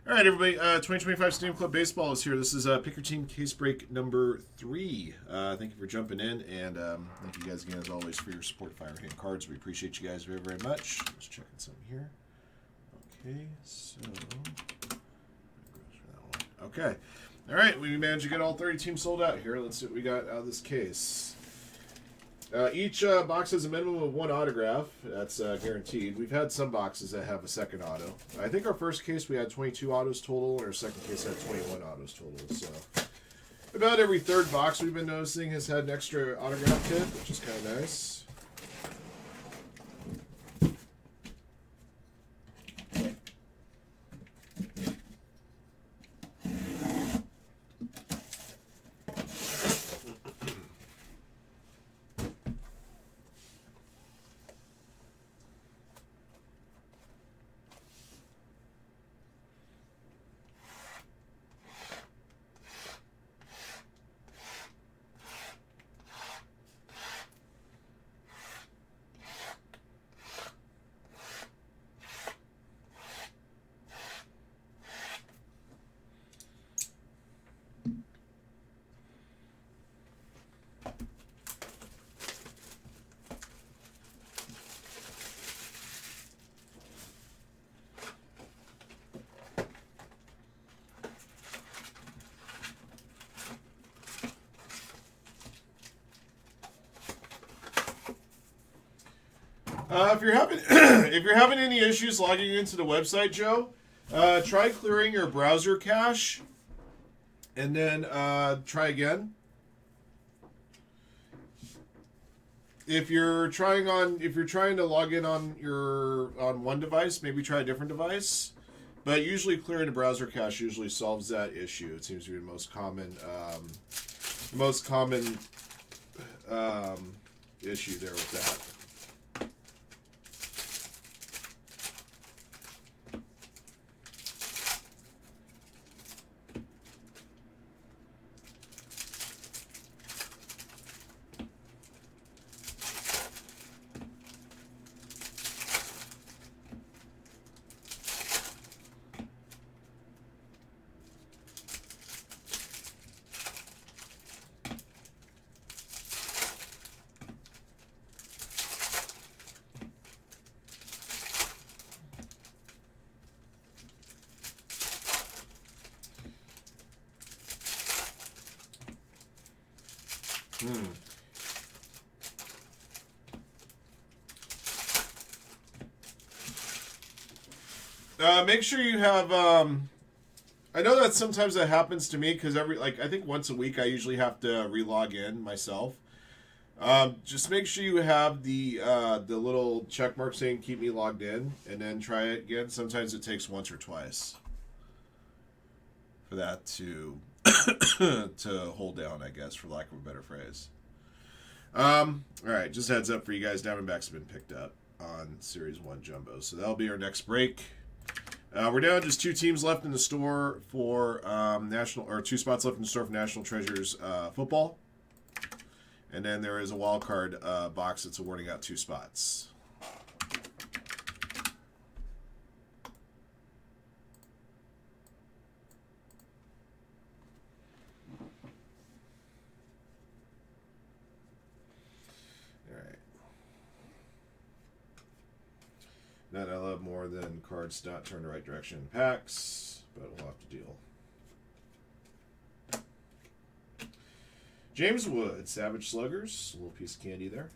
All right, everybody. 2025 Steam Club Baseball is here. This is Pick Your Team case break number 3. Thank you for jumping in, and thank you guys again, as always, for your support of Firehand Cards. We appreciate you guys very, very much. Just checking something here. Okay, so... Okay. All right, we managed to get all 30 teams sold out here. Let's see what we got out of this case. Each box has a minimum of 1 autograph. That's guaranteed. We've had some boxes that have a second auto. I think our first case we had 22 autos total, and our second case had 21 autos total. So about every third box we've been noticing has had an extra autograph kit, which is kind of nice. If you're having if you're having any issues logging into the website, Joe, try clearing your browser cache, and then try again. If you're trying to log in on one device, maybe try a different device. But usually clearing the browser cache usually solves that issue. It seems to be the most common issue there with that. Make sure you have. I know that sometimes that happens to me because I think once a week I usually have to re-log in myself. Just make sure you have the little check mark saying "keep me logged in," and then try it again. Sometimes it takes once or twice for that to to hold down, I guess, for lack of a better phrase. All right, just heads up for you guys. Diamondbacks have been picked up on Series 1 Jumbo, so that'll be our next break. We're down just 2 teams left in the store for 2 spots left in the store for National Treasures football, and then there is a wild card box that's awarding out 2 spots. That I love more than cards not turned the right direction in packs, but we'll have to deal. James Wood, Savage Sluggers, a little piece of candy there.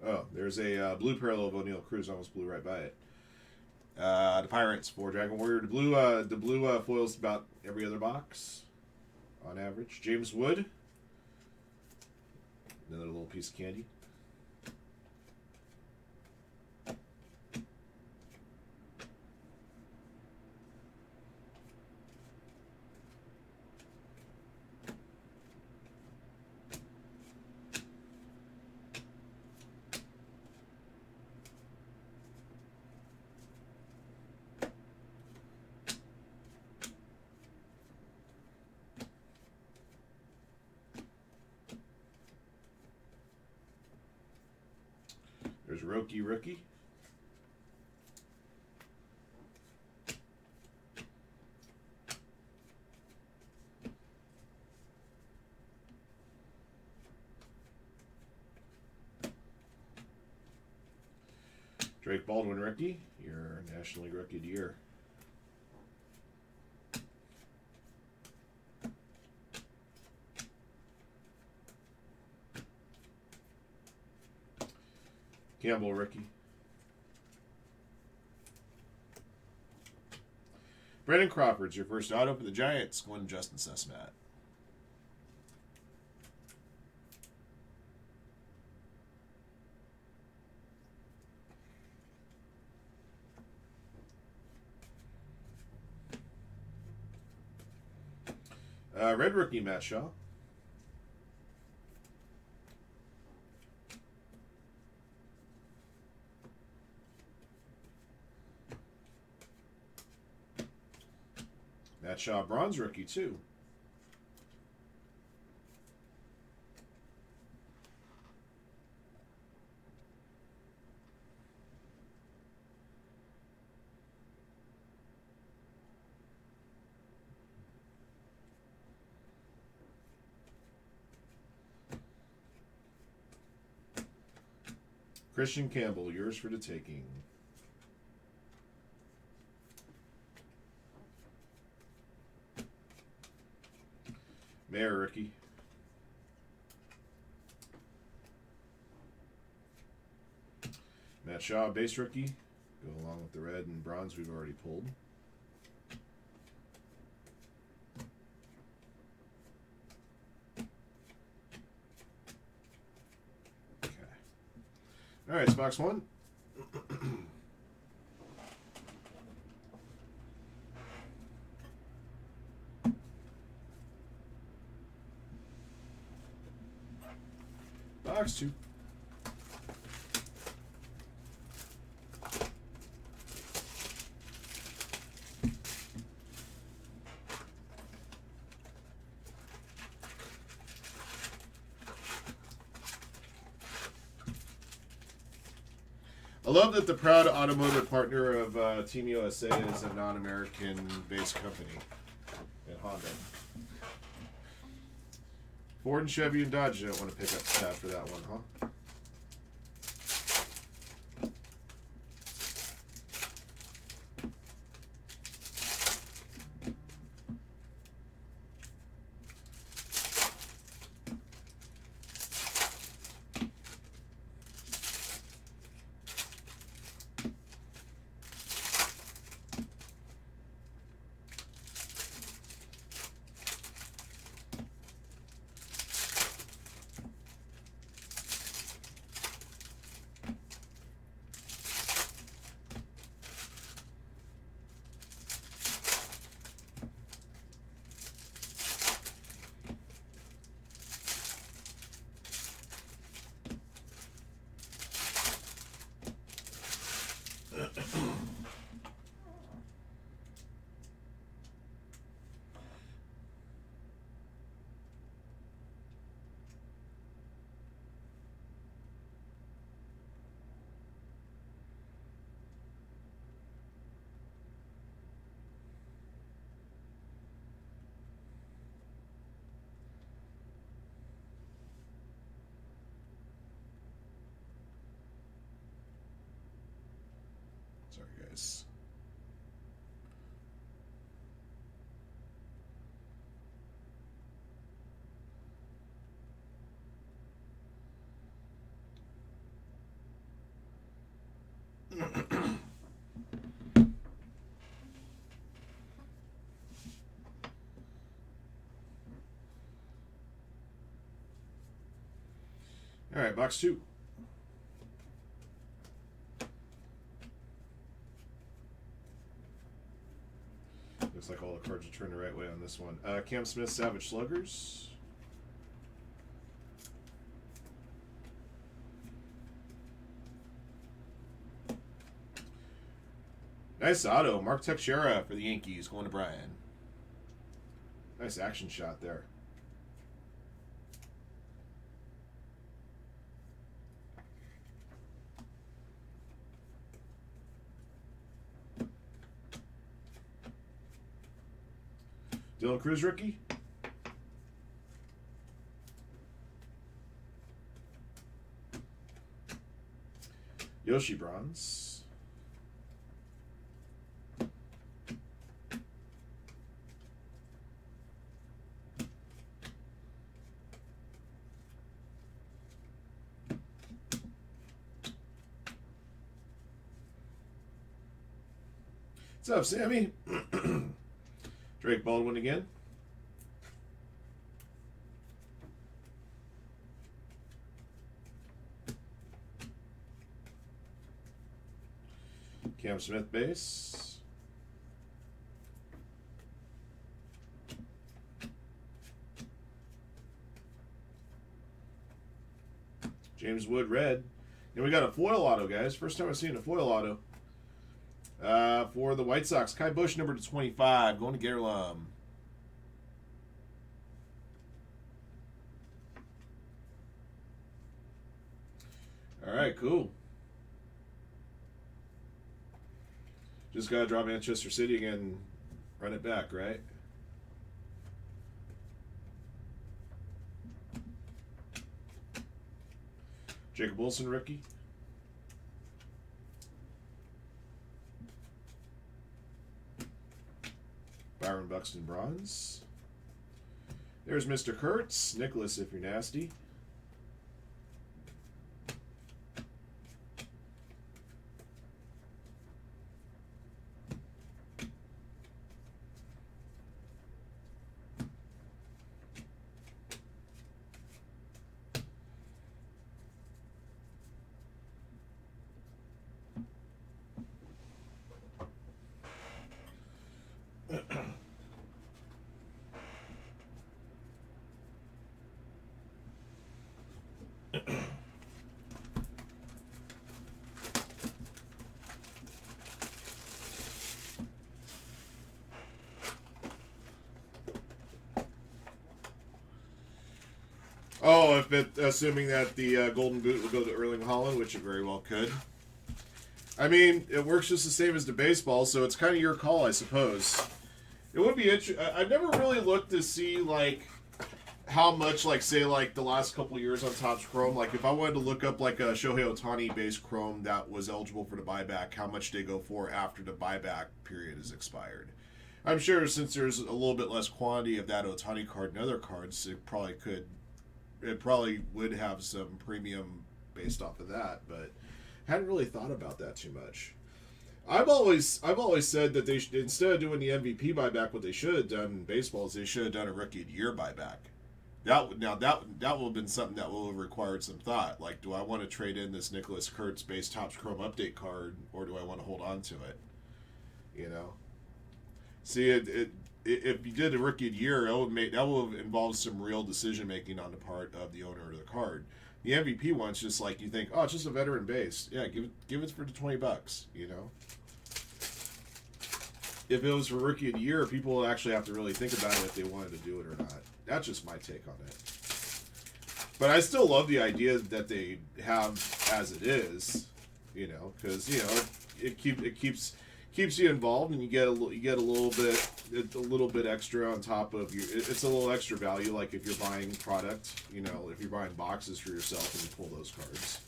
Oh, there's a blue parallel of O'Neal Cruz, almost blew right by it. The Pirates for Dragon Warrior. The blue foils about every other box on average. James Wood. Another little piece of candy. There's Roki rookie. Drake Baldwin rookie, your National League Rookie of the Year. Campbell rookie. Brandon Crawford's your first auto for the Giants, going to Justin Sussmat. Red rookie, Matt Shaw. Matt Shaw, bronze rookie, too. Christian Campbell, yours for the taking. Mayer rookie. Matt Shaw, base rookie. Go along with the red and bronze we've already pulled. Okay. All right, it's box one. Box two. I love that the proud automotive partner of Team USA is a non-American-based company at Honda. Ford and Chevy and Dodge don't want to pick up the tab for that one, huh? Sorry, guys. All right, box two. Looks like all the cards are turned the right way on this one. Cam Smith, Savage Sluggers. Nice auto. Mark Teixeira for the Yankees, going to Brian. Nice action shot there. Dylan Cruz rookie. Yoshi bronze. What's up, Sammy? Drake Baldwin again. Cam Smith base. James Wood red. And we got a foil auto, guys. First time I've seen a foil auto. For the White Sox, Kai Bush, number 25, going to Gerlum. All right, cool. Just got to draw Manchester City again and run it back, right? Jacob Wilson, rookie. Byron Buxton, bronze. There's Mr. Kurtz. Nicholas, if you're nasty. Oh, if it, assuming that the Golden Boot will go to Erling Haaland, which it very well could. I mean, it works just the same as the baseball, so it's kind of your call, I suppose. It would be interesting. I've never really looked to see, like, how much, like, say, like, the last couple of years on Topps Chrome, like, if I wanted to look up, like, a Shohei Ohtani base Chrome that was eligible for the buyback, how much they go for after the buyback period is expired. I'm sure since there's a little bit less quantity of that Ohtani card and other cards, it probably would have some premium based off of that, but hadn't really thought about that too much. I've always said that they should, instead of doing the MVP buyback, what they should have done in baseball is they should have done a rookie of the year buyback. That will have been something that will have required some thought. Like, do I want to trade in this Nicholas Kurtz base Topps Chrome update card, or do I want to hold on to it? You know. See, if you did a rookie of the year, that will have involved some real decision making on the part of the owner of the card. The MVP one's just like you think, oh, it's just a veteran base. Yeah, give it for the $20. You know. If it was for rookie of the year, people would actually have to really think about it if they wanted to do it or not. That's just my take on it. But I still love the idea that they have as it is, you know, because you know it keeps you involved, and you get a little bit extra on top of your. It's a little extra value, like if you're buying product, you know, if you're buying boxes for yourself and you pull those cards.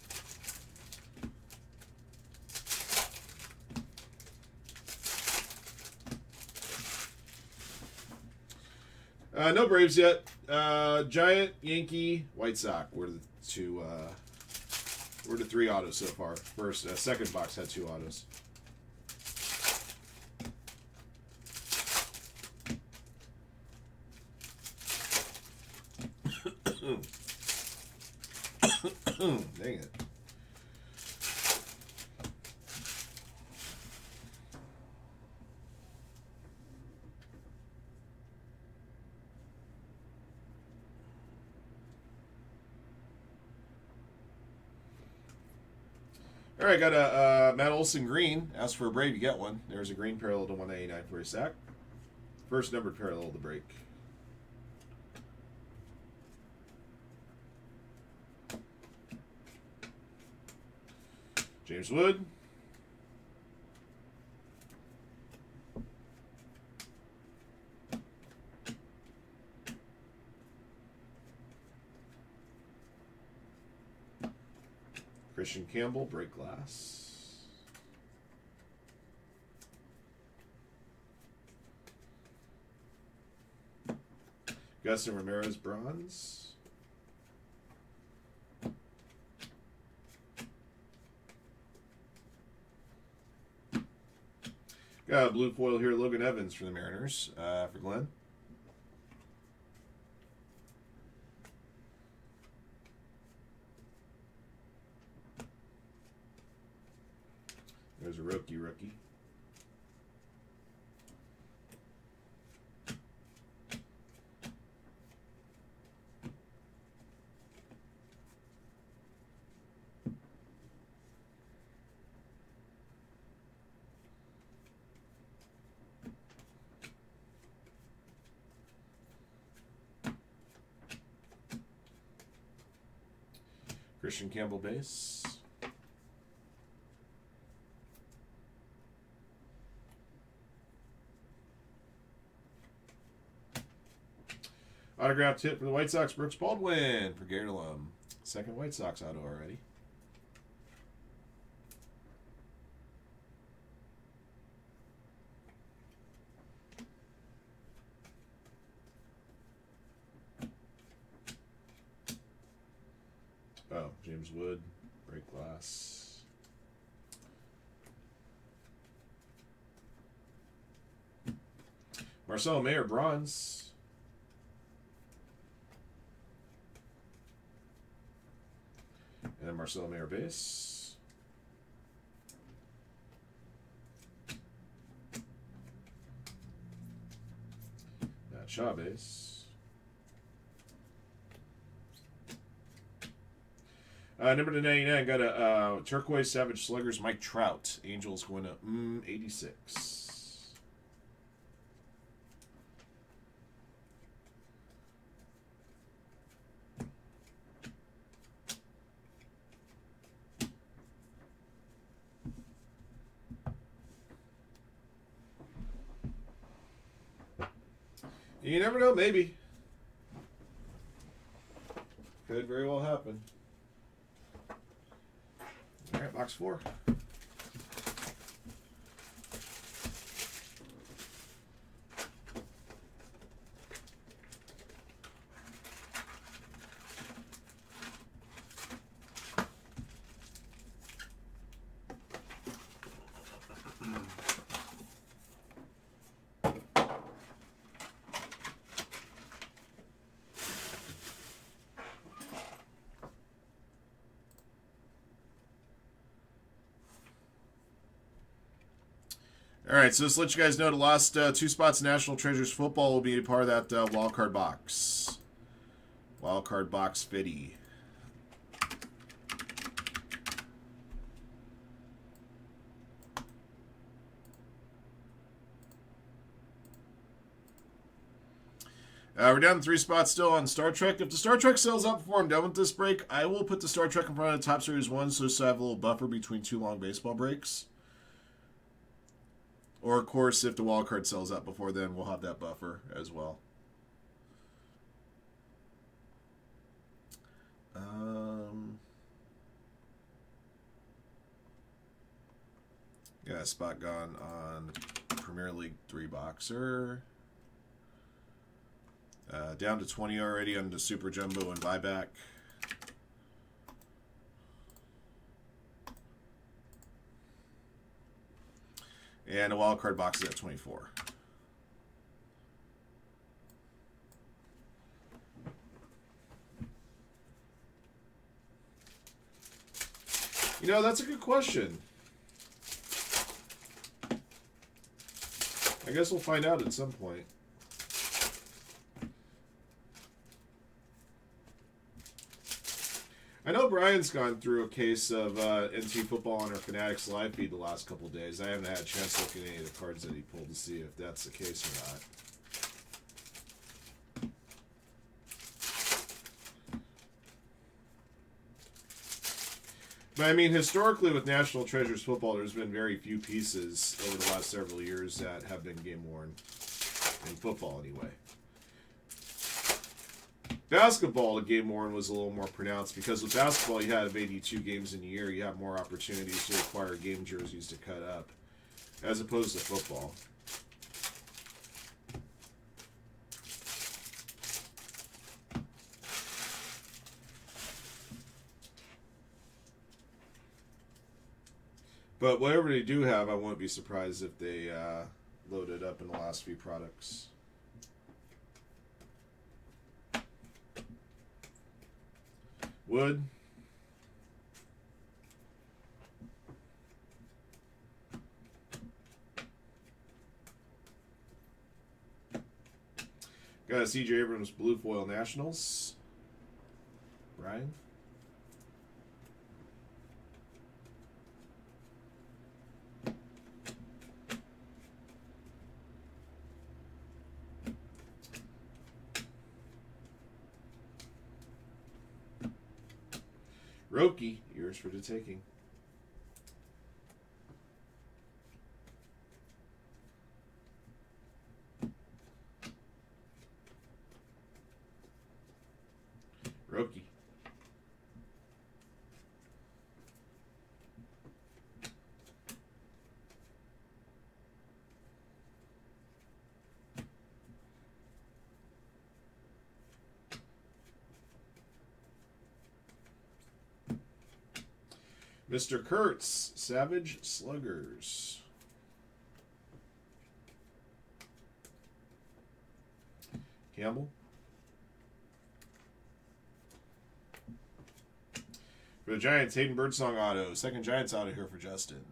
No Braves yet. Giant, Yankee, White Sox were the three autos so far. Second box had two autos. Dang it. All right, got a Matt Olson green. Ask for a Brave, you get one. There's a green parallel to 189 for a sack. First numbered parallel to break. James Wood. Christian Campbell, break glass. Gustin Ramirez, bronze. Got a blue foil here, Logan Evans for the Mariners, for Glenn. There's a rookie. Christian Campbell base. Autographed hit for the White Sox, Brooks Baldwin for Gardelum. Second White Sox auto already. Oh, James Wood, break glass. Marcelo Mayer, bronze. And then Marcelo Mayer base. Shaw base. Number to 99, got a turquoise Savage Sluggers, Mike Trout. Angels going to 86. You never know, maybe. Could very well happen. All right, box 4. All right, so just to let you guys know, the last 2 spots in National Treasures football will be a part of that wild card box. Wild card box 50. We're down to 3 spots still on Star Trek. If the Star Trek sells out before I'm done with this break, I will put the Star Trek in front of the Top Series 1 so I have a little buffer between 2 long baseball breaks. Or, of course, if the wild card sells out before then, we'll have that buffer as well. Yeah, spot gone on Premier League 3 boxer. Down to 20 already on the Super Jumbo and buyback. And a wild card box is at 24. You know, that's a good question. I guess we'll find out at some point. I know Brian's gone through a case of NT football on our Fanatics live feed the last couple of days. I haven't had a chance to look at any of the cards that he pulled to see if that's the case or not. But I mean, historically with National Treasures football, there's been very few pieces over the last several years that have been game worn in football anyway. Basketball, the game worn was a little more pronounced because with basketball, you had 82 games in a year. You have more opportunities to acquire game jerseys to cut up, as opposed to football. But whatever they do have, I wouldn't be surprised if they load it up in the last few products. Wood. Got a C.J. Abrams Blue Foil Nationals. Brian. Roki, yours for the taking. Roki. Mr. Kurtz, Savage Sluggers. Campbell. For the Giants, Hayden Birdsong auto. Second Giants auto here for Justin.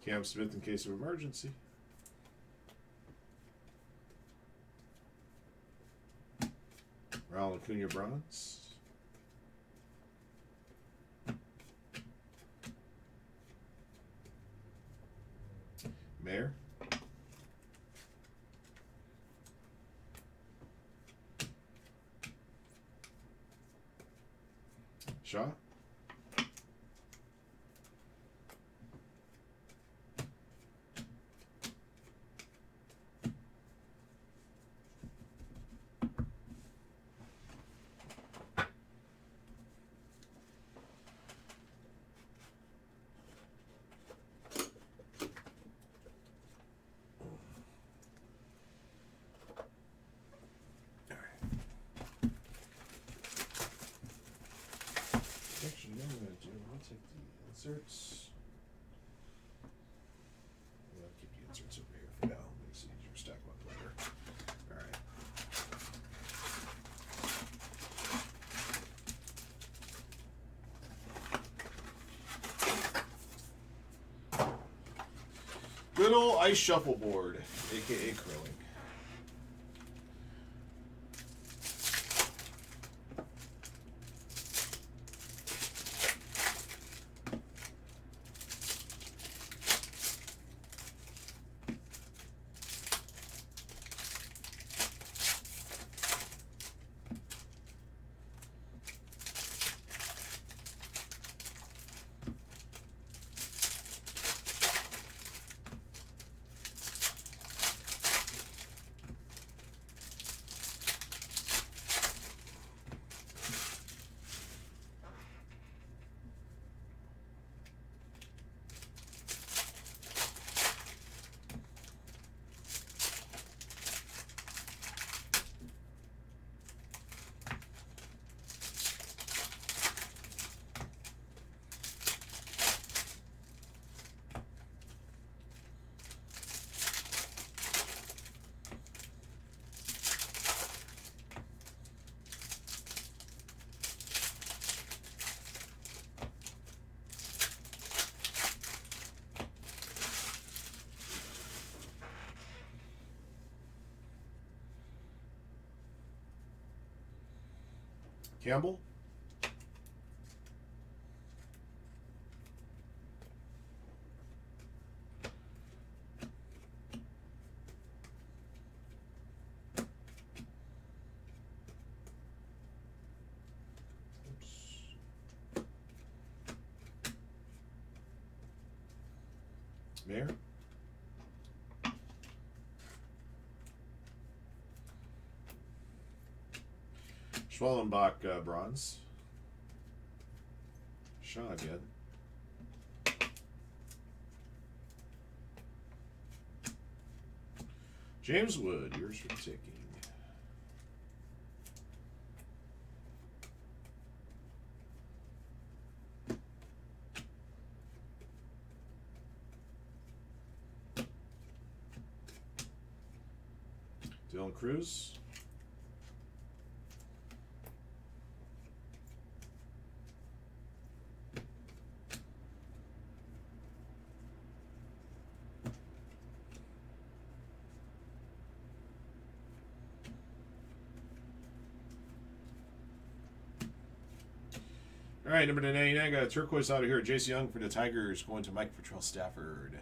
Cam Smith in case of emergency. Ronald Acuna bronze. Mayor. Shaw. Actually, you know what I'm going to do? I'm going to take the inserts. I'm going to keep the inserts over here for now. Makes it easier to stack them up later. Alright. Good old ice shuffleboard, aka curling. Campbell. Oops. Mayor. Schwellenbach bronze. Shaw again. James Wood, yours for the taking. Dylan Cruz. All right, number 99, got a turquoise out of here. Jace Young for the Tigers, going to Mike Patrell Stafford.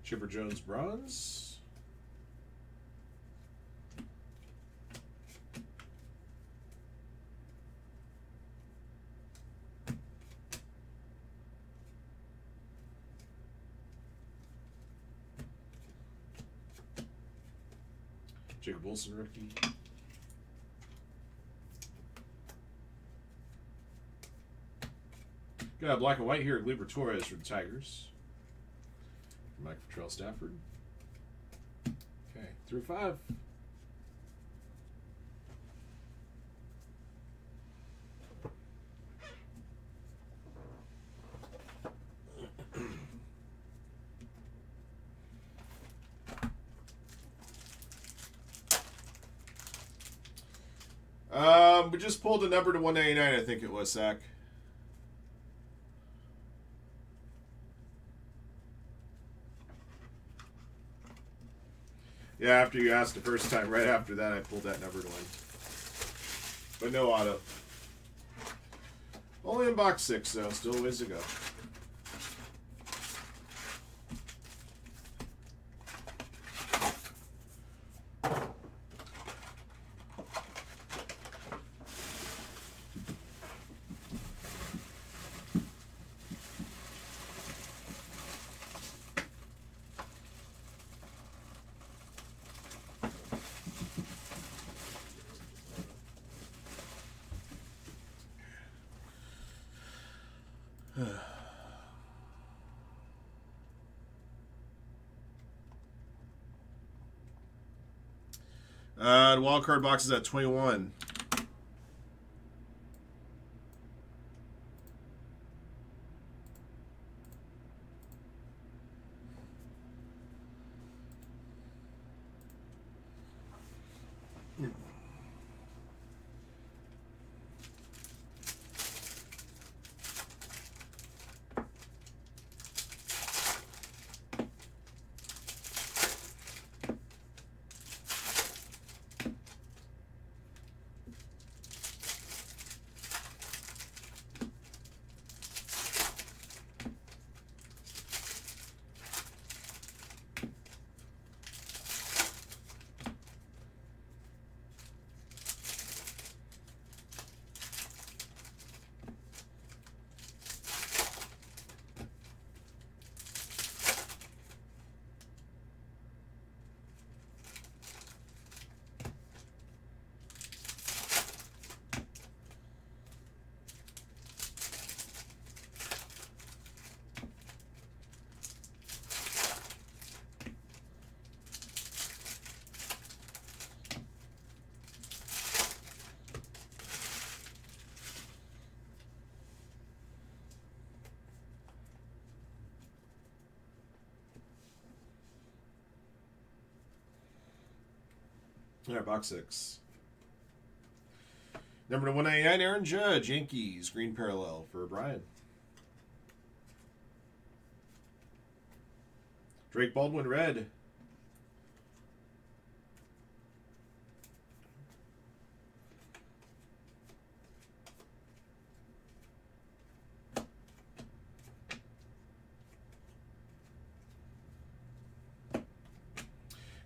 Chipper Jones bronze. Jacob Wilson rookie. Got black and white here. Gleyber Torres for the Tigers. Mike Patrell Stafford. Okay, through 5. We just pulled a number to 199, I think it was, Zach. Yeah, after you asked the first time, right after that, I pulled that number to win. But no auto. Only in box 6, though. Still a ways to go. The wild card box is at 21. All right, box 6. Number to 199, Aaron Judge, Yankees, green parallel for Brian. Drake Baldwin, red.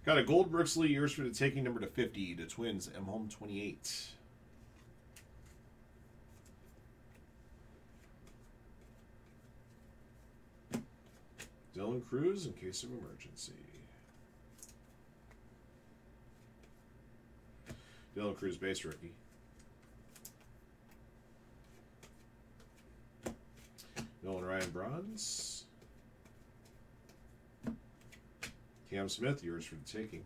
Got a gold Brixley, yours for the taking, number to 50. The Twins, M home 28. Dylan Cruz in case of emergency. Dylan Cruz, base rookie. Nolan Ryan, bronze. Cam Smith, yours for the taking.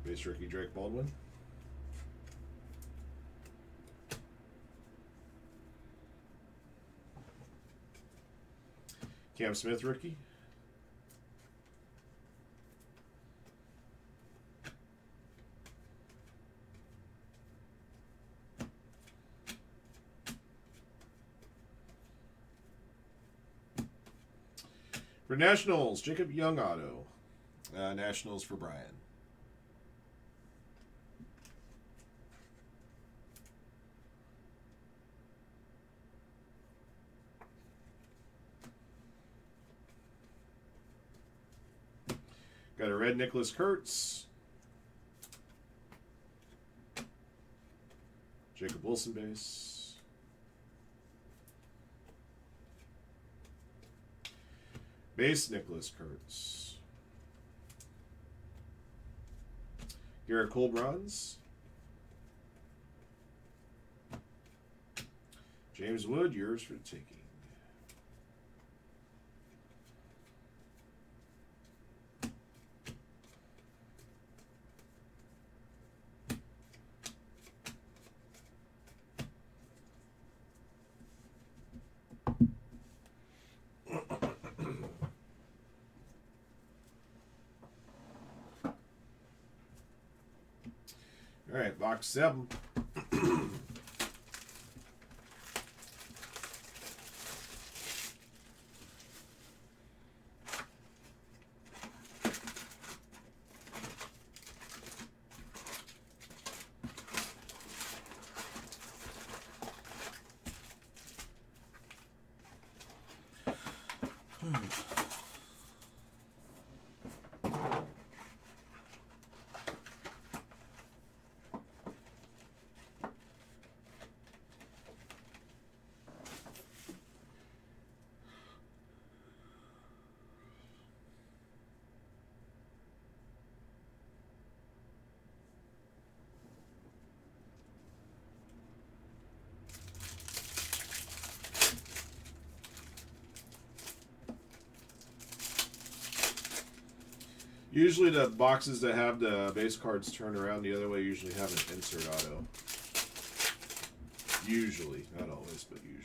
Base rookie, Drake Baldwin. Cam Smith, rookie. For Nationals, Jacob Young auto. Nationals for Brian. Got a red Nicholas Kurtz. Jacob Wilson base. Base Nicholas Kurtz. Garrett Cole bronze. James Wood, yours for the taking. All right, box 7. Usually the boxes that have the base cards turned around the other way usually have an insert auto. Usually. Not always, but usually.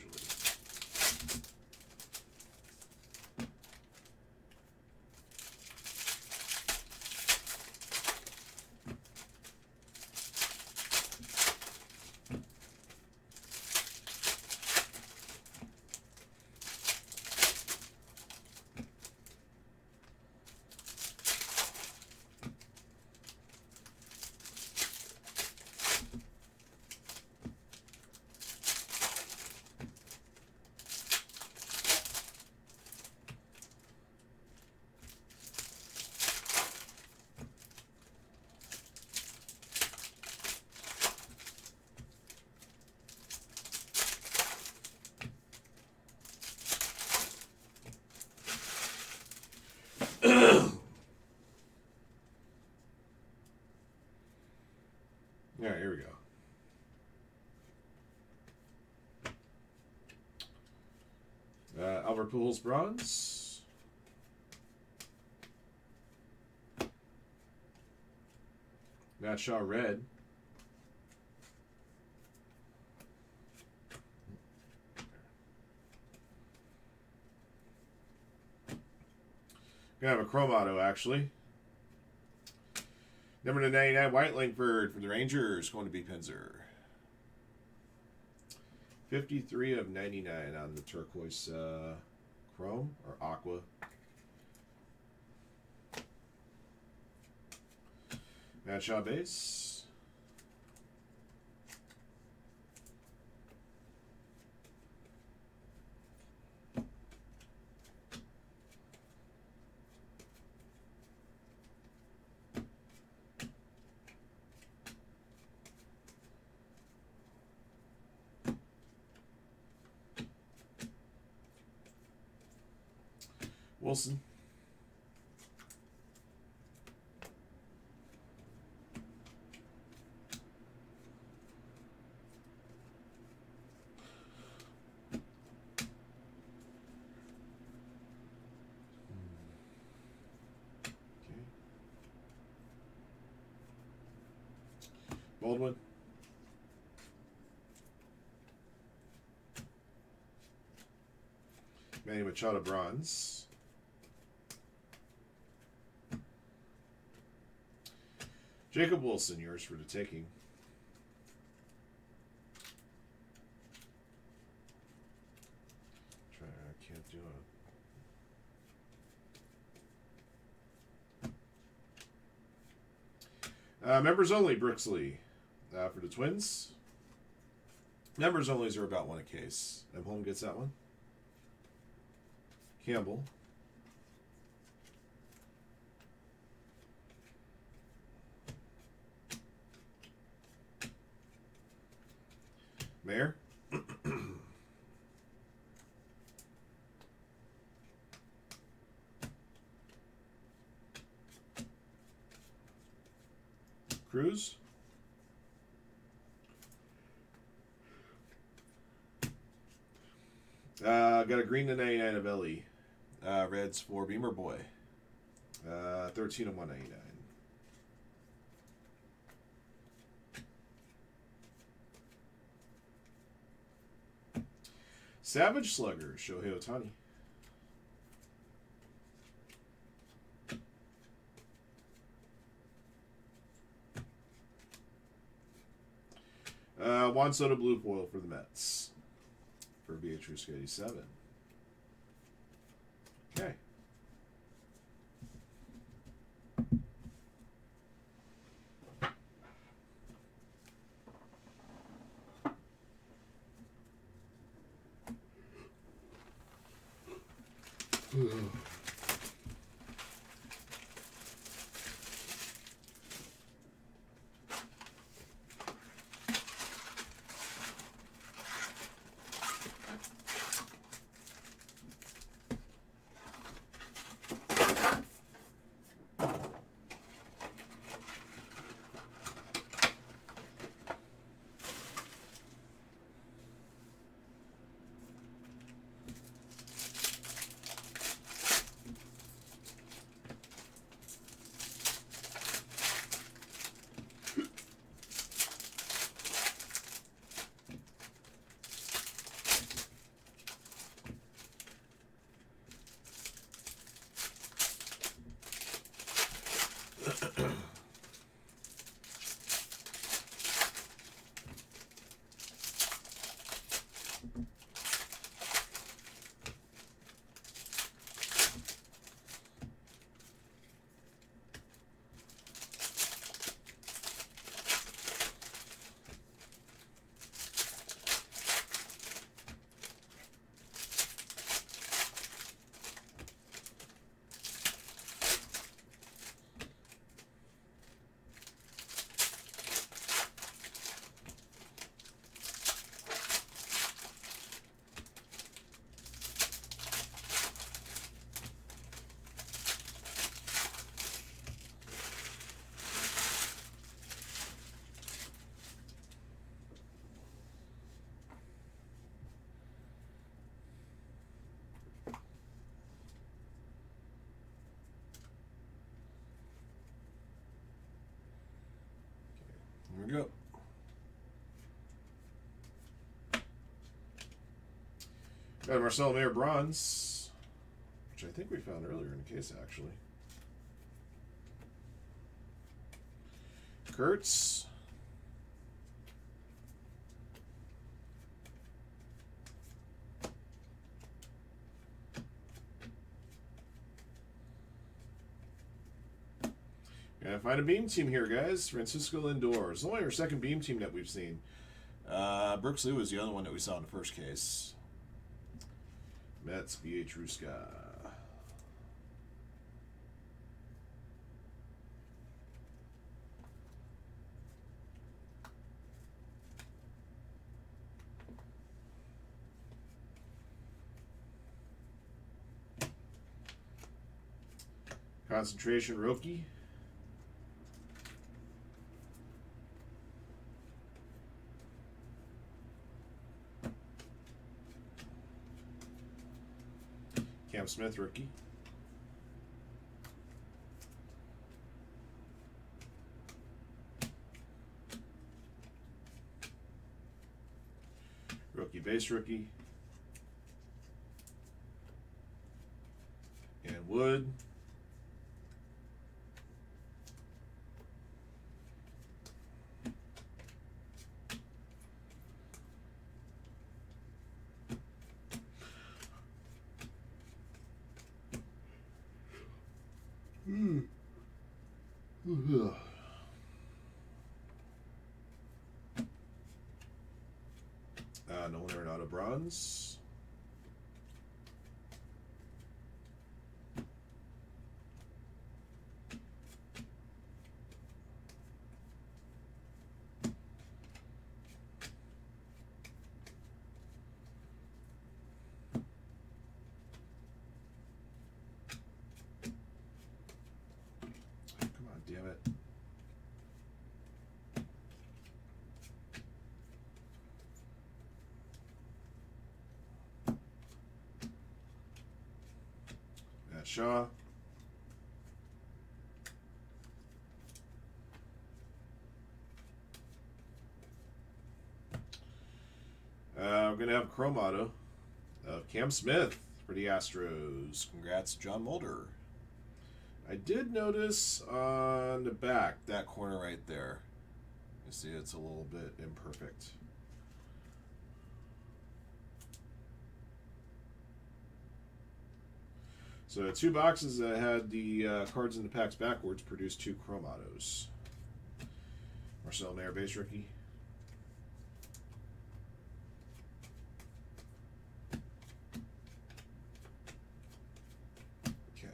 All right, here we go. Albert Pujols bronze. Matt Shaw red. Gonna have a chrome auto actually. Number 99, White Langford for the Rangers, going to be Pinzer. 53 of 99 on the turquoise chrome or aqua. Matt Shaw base. Wilson. Baldwin. Manny Machado, bronze. Jacob Wilson, yours for the taking. I can't do it. Members only, Brooksley. For the Twins. Members onlys are about one a case. Home gets that one. Campbell. Mayor. Cruz. Got a green to 99 of Ellie. Reds for Beamer Boy. 13 of 199. Savage Slugger, Shohei Ohtani. Juan Soto Blue Foil for the Mets. For Beatrice 87. Okay. Here we go. Got a Marcel Mayer bronze, which I think we found earlier in the case, actually. Kurtz. Gotta find a beam team here, guys. Francisco Lindor. It's only our second beam team that we've seen. Brooks Lee was the other one that we saw in the first case. Mets, B.H. Ruska. Concentration rookie. Cam Smith rookie. Rookie base rookie. And Wood. Nolan Arenado bronze. Come on, damn it. Shaw. We're going to have Chrome Auto of Cam Smith for the Astros. Congrats, John Mulder. I did notice on the back, that corner right there. You see it's a little bit imperfect. So 2 boxes that had the cards in the packs backwards produced 2 Chrome Autos. Marcel Mayer base rookie. Okay.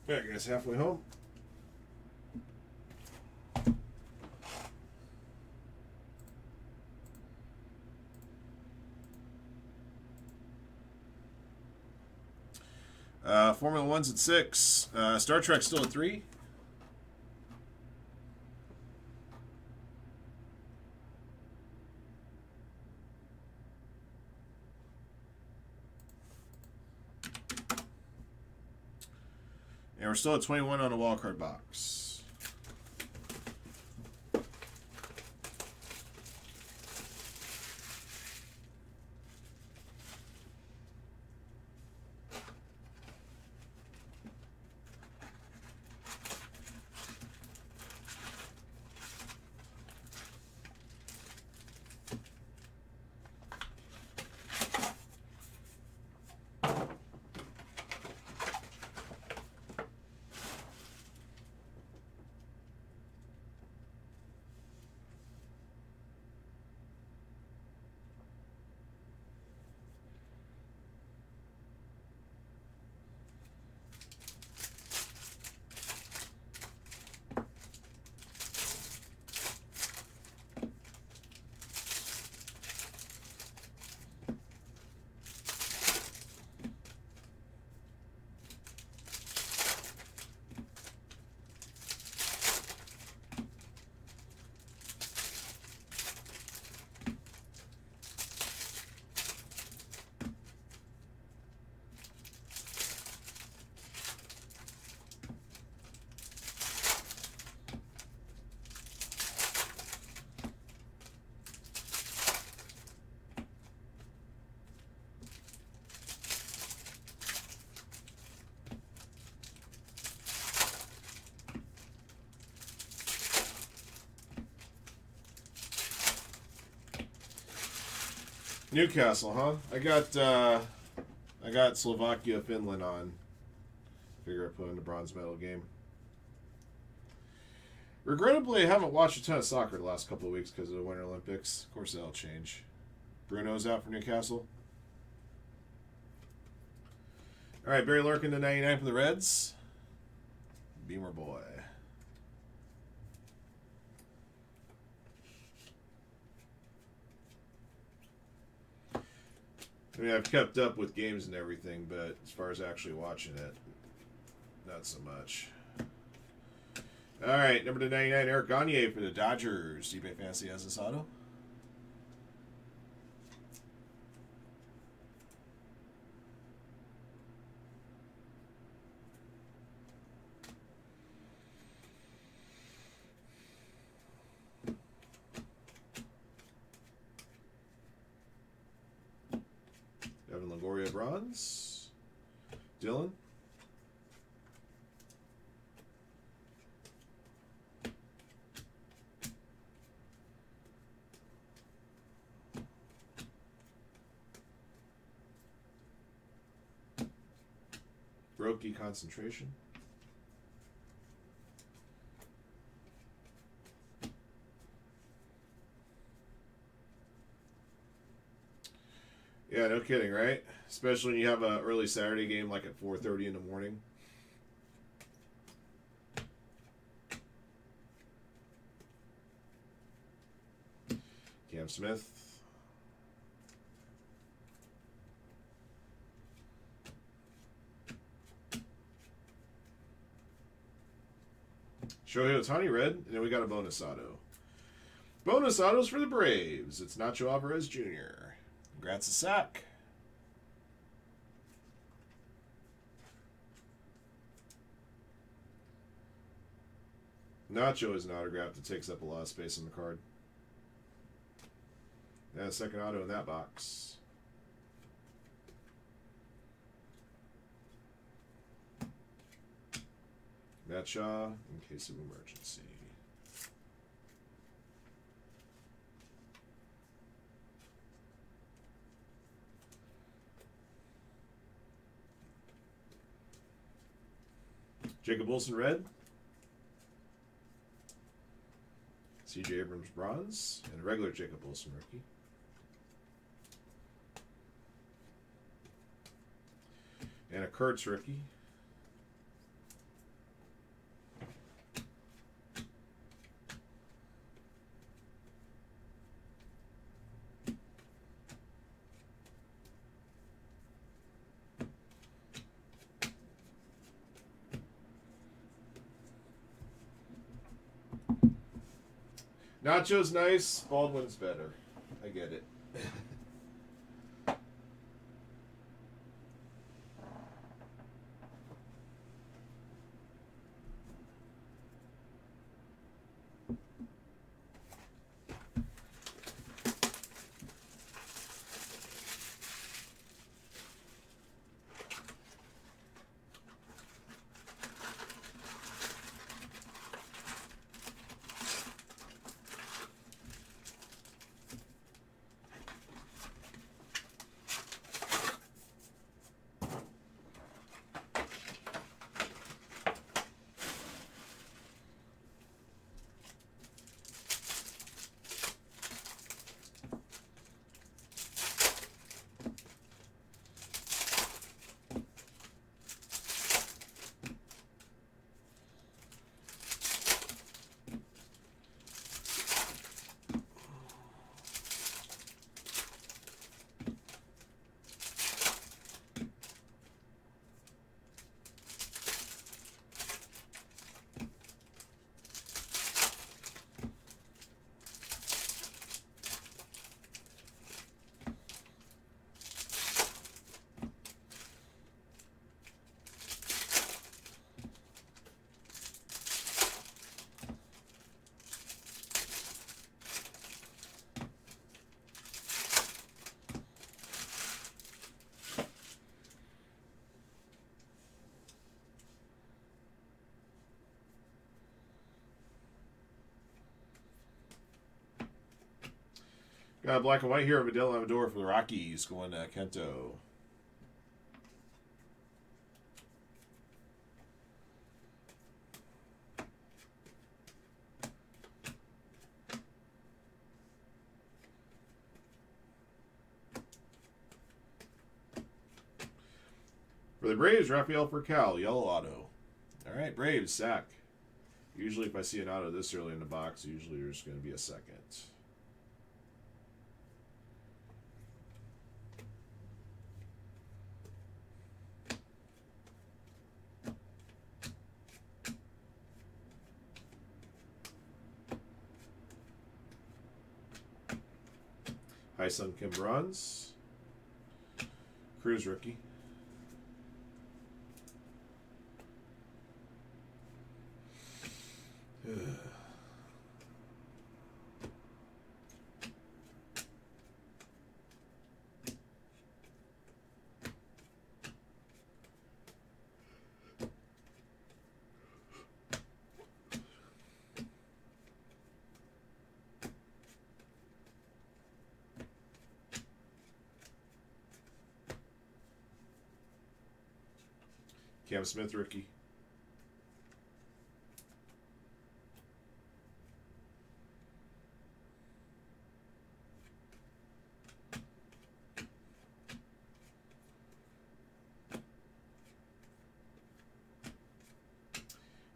Alright guys, halfway home. Formula One's at 6. Star Trek still at 3. And we're still at 21 on a wildcard box. Newcastle, huh? I got Slovakia, Finland on. Figure I put in the bronze medal game. Regrettably, I haven't watched a ton of soccer the last couple of weeks because of the Winter Olympics. Of course, that'll change. Bruno's out for Newcastle. All right, Barry Larkin to 99 for the Reds. Beamer boy. I mean, I've kept up with games and everything, but as far as actually watching it, not so much. All right, number 299, Eric Gagne for the Dodgers. eBay Fantasy has this auto. Evan Longoria bronze. Dylan. Rookie concentration. Yeah, no kidding, right? Especially when you have an early Saturday game like at 4:30 in the morning. Cam Smith. Shohei Ohtani red, and then we got a bonus auto. Bonus autos for the Braves. It's Nacho Alvarez Jr. Congrats to Sack. Nacho is an autograph that takes up a lot of space on the card. And a second auto in that box. Matt Shaw in case of emergency. Jacob Wilson red. CJ Abrams bronze. And a regular Jacob Wilson rookie. And a Kurtz rookie. Nacho's nice, Baldwin's better. I get it. Got a black and white here of Adele Amador for the Rockies going to Kento. For the Braves, Rafael Furcal, yellow auto. All right, Braves, Sack. Usually if I see an auto this early in the box, usually there's going to be a second. Sun Kim bronze. Cruz rookie. Cam Smith rookie.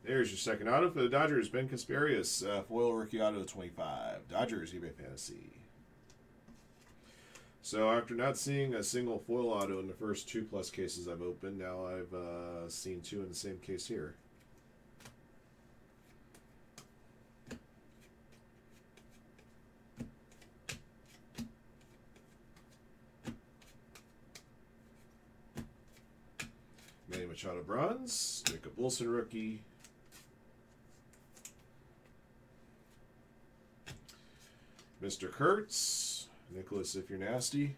There's your second auto for the Dodgers, Ben Casparius. Foil rookie auto 25. Dodgers, eBay Fantasy. So after not seeing a single foil auto in the first 2+ cases I've opened, now I've seen 2 in the same case here. Manny Machado bronze. Jacob Wilson rookie. Mr. Kurtz. Nicholas, if you're nasty.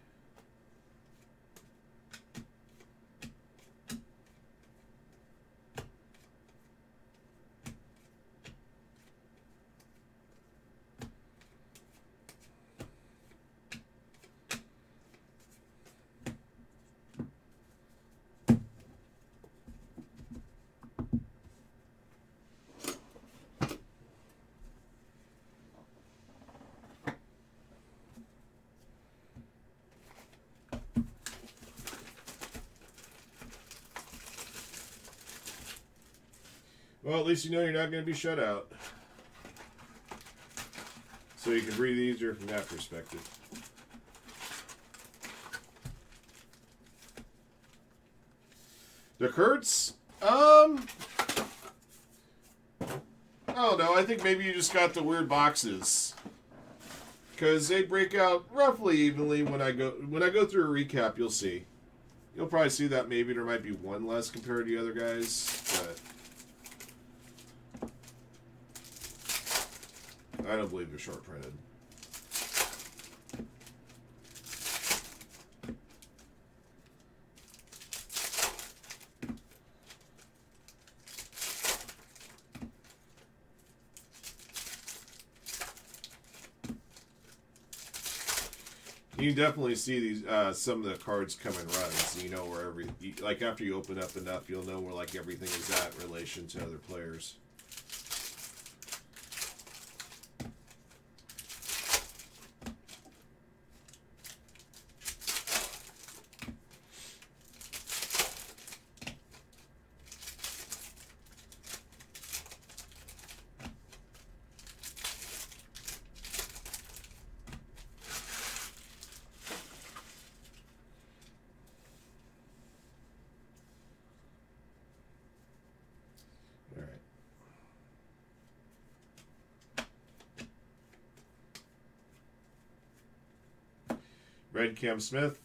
Well, at least you know you're not going to be shut out. So you can breathe easier from that perspective. The Kurtz? I don't know. I think maybe you just got the weird boxes. Because they break out roughly evenly when I go through a recap, you'll see. You'll probably see that maybe there might be one less compared to the other guys, but I don't believe they're short printed. You can definitely see these some of the cards come in runs. You know where like after you open up enough, you'll know where like everything is at in relation to other players. Red Cam Smith.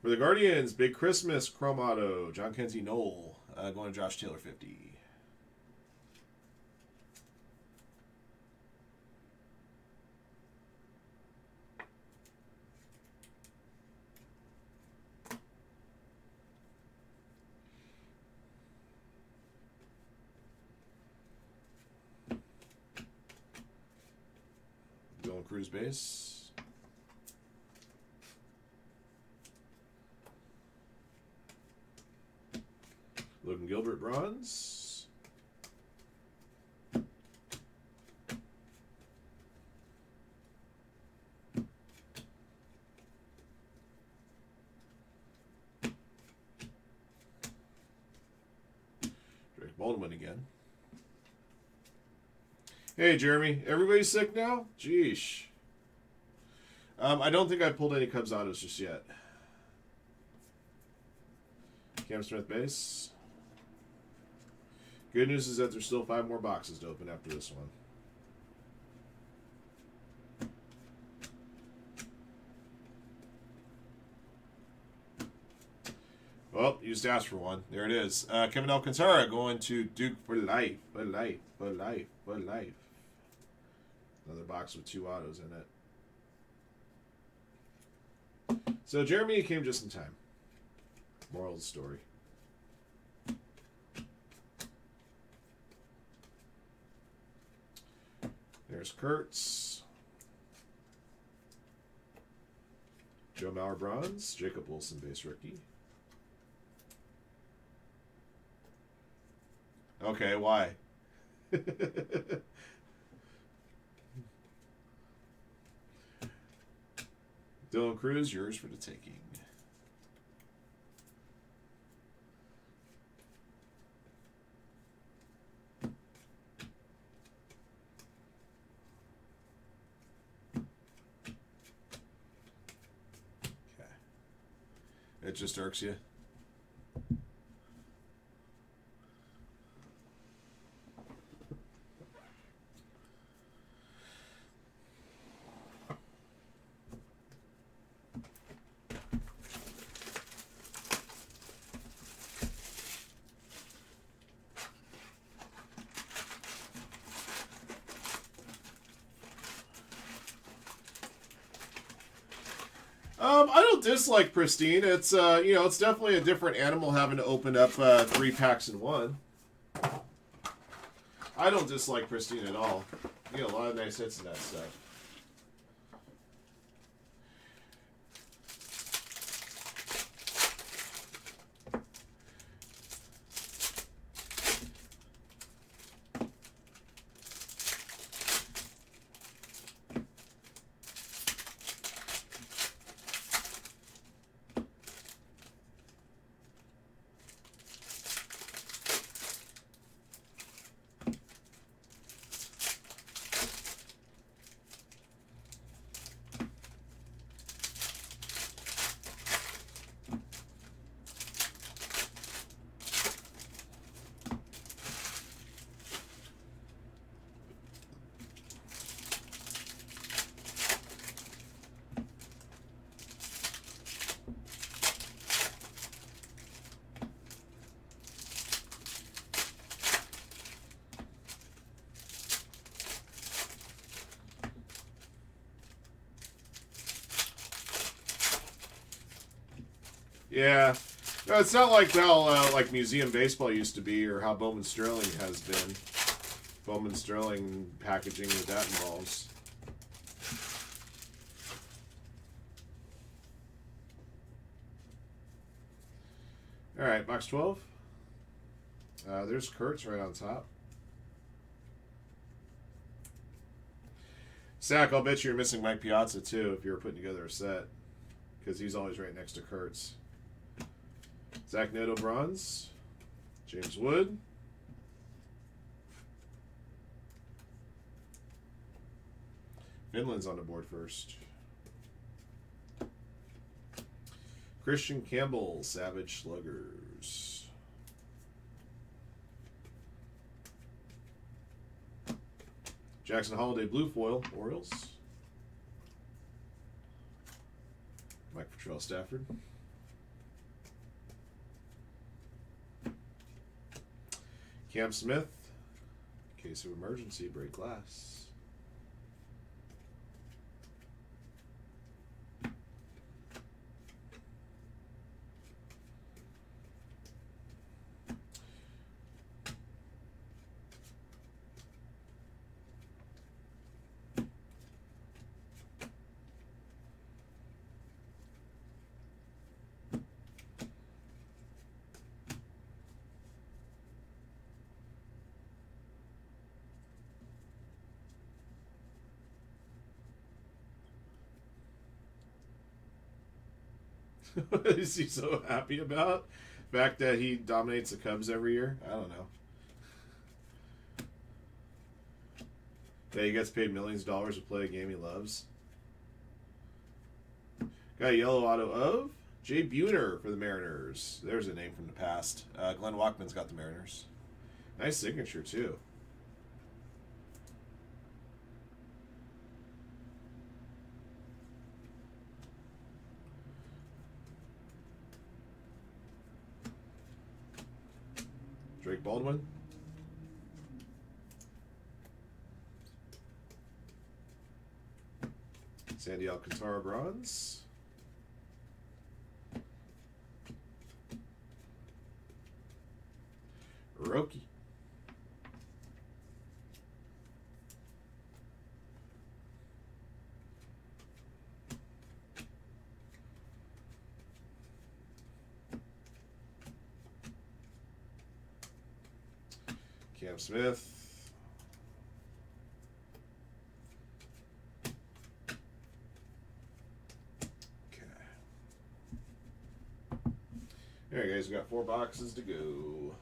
For the Guardians, Big Christmas, Chrome Auto, John Kenzie Knoll, going to Josh Taylor 50. Dylan Cruz base. Logan Gilbert bronze. Drake Baldwin again. Hey, Jeremy. Everybody's sick now? Jeesh. I don't think I pulled any Cubs autos just yet. Cam Smith base. Good news is that there's still 5 more boxes to open after this one. Well, you just asked for one. There it is. Kevin Alcantara going to Duke for life. For life. For life. For life. Another box with 2 autos in it. So Jeremy came just in time. Moral of the story. There's Kurtz. Joe Mauer bronze. Jacob Wilson base rookie. Okay, why? Dylan Cruz, yours for the taking. Okay. It just irks you. I don't dislike Pristine. It's it's definitely a different animal having to open up 3 packs in one. I don't dislike Pristine at all. You get a lot of nice hits in that stuff. Yeah. No, it's not like how like museum baseball used to be or how Bowman Sterling has been. Bowman Sterling packaging with that involves. All right, box 12. There's Kurtz right on top. Zach, I'll bet you're missing Mike Piazza too if you were putting together a set, because he's always right next to Kurtz. Zach Neto bronze. James Wood. Finland's on the board first. Christian Campbell, Savage Sluggers. Jackson Holiday, blue foil, Orioles. Mike Petrell, Stafford. Cam Smith, case of emergency, break glass. What is he so happy about? The fact that he dominates the Cubs every year? I don't know. Yeah, he gets paid millions of dollars to play a game he loves. Got a yellow auto of Jay Buhner for the Mariners. There's a name from the past. Glenn Walkman's got the Mariners. Nice signature, too. Drake Baldwin. Sandy Alcantara bronze. Roki. Cam Smith. Okay. All right, guys, we got 4 boxes to go.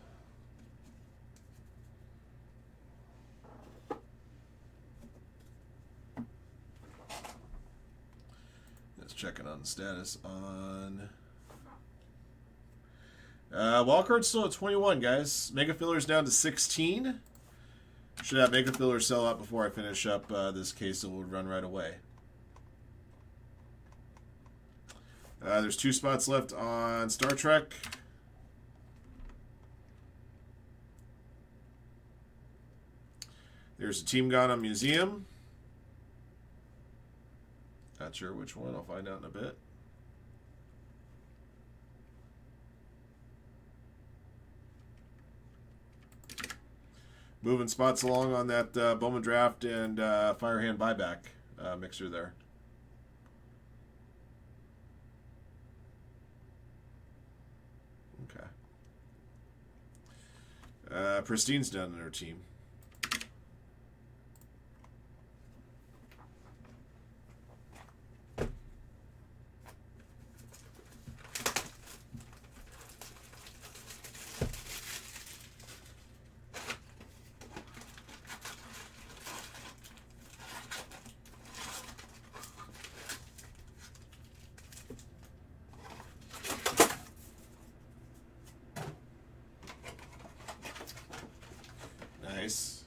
Let's check it on the status on. Wildcard's still at 21, guys. Mega Filler's down to 16. Should have Mega Filler sell out before I finish up this case, so we'll run right away. There's 2 spots left on Star Trek. There's a Team Ghana Museum. Not sure which one. I'll find out in a bit. Moving spots along on that Bowman Draft and Firehand Buyback mixer there. Okay. Pristine's done in her team. Nice.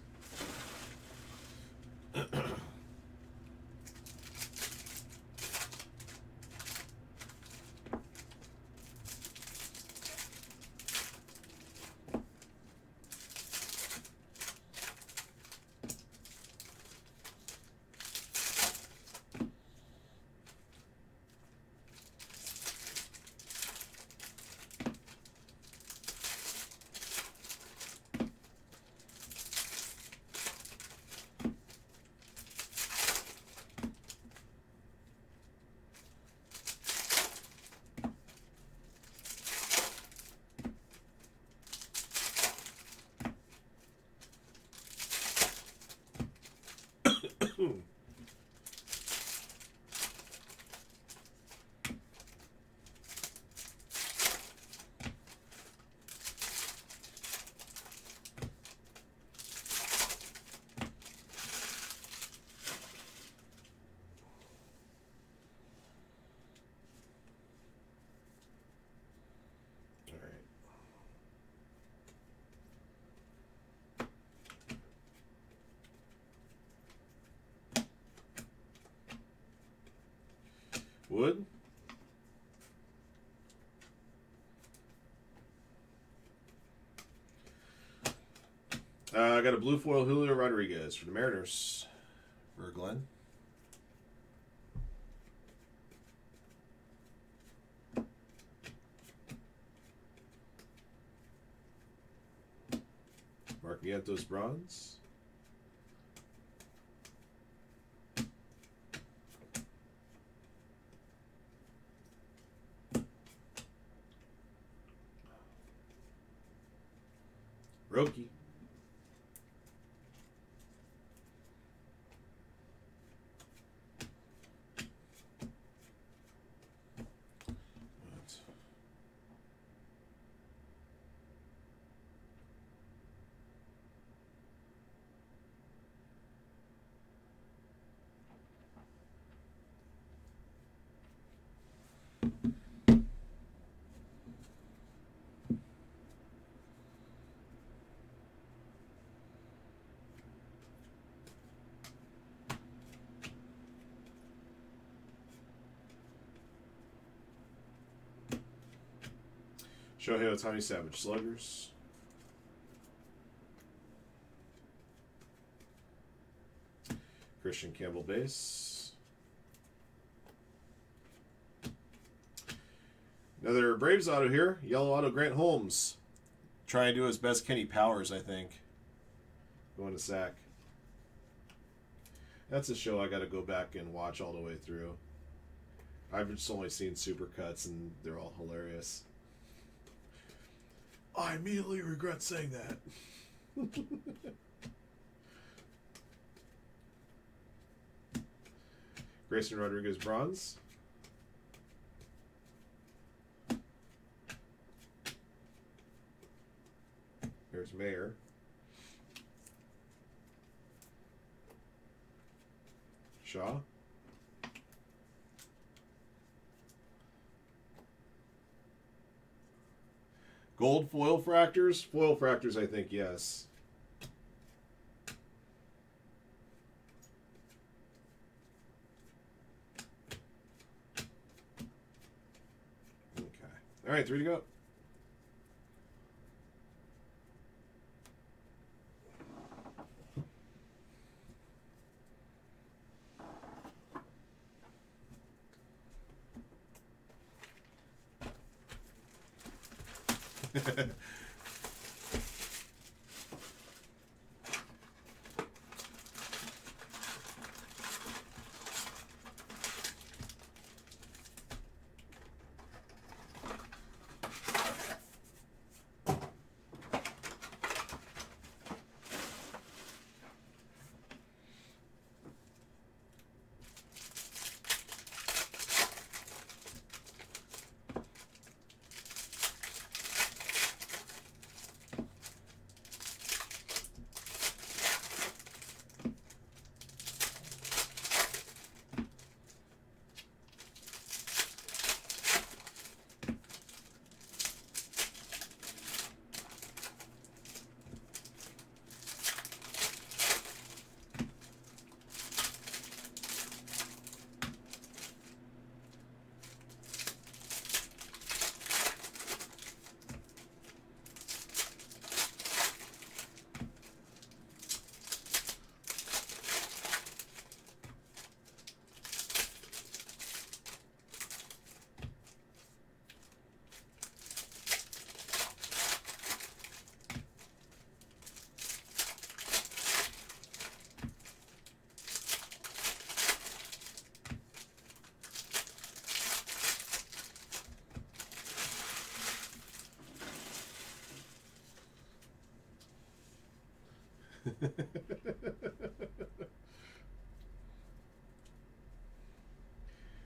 Wood. I got a blue foil Julio Rodriguez for the Mariners for Glenn. Mark Vientos bronze. Roki. Shohei Ohtani, Savage Sluggers. Christian Campbell, base. Another Braves auto here. Yellow auto, Grant Holmes. Trying to do his best Kenny Powers, I think. Going to sack. That's a show I got to go back and watch all the way through. I've just only seen supercuts, and they're all hilarious. I immediately regret saying that. Grayson Rodriguez, bronze. Here's Mayer. Shaw. Gold foil fractors? Foil fractors, I think, yes. Okay. All right, 3 to go.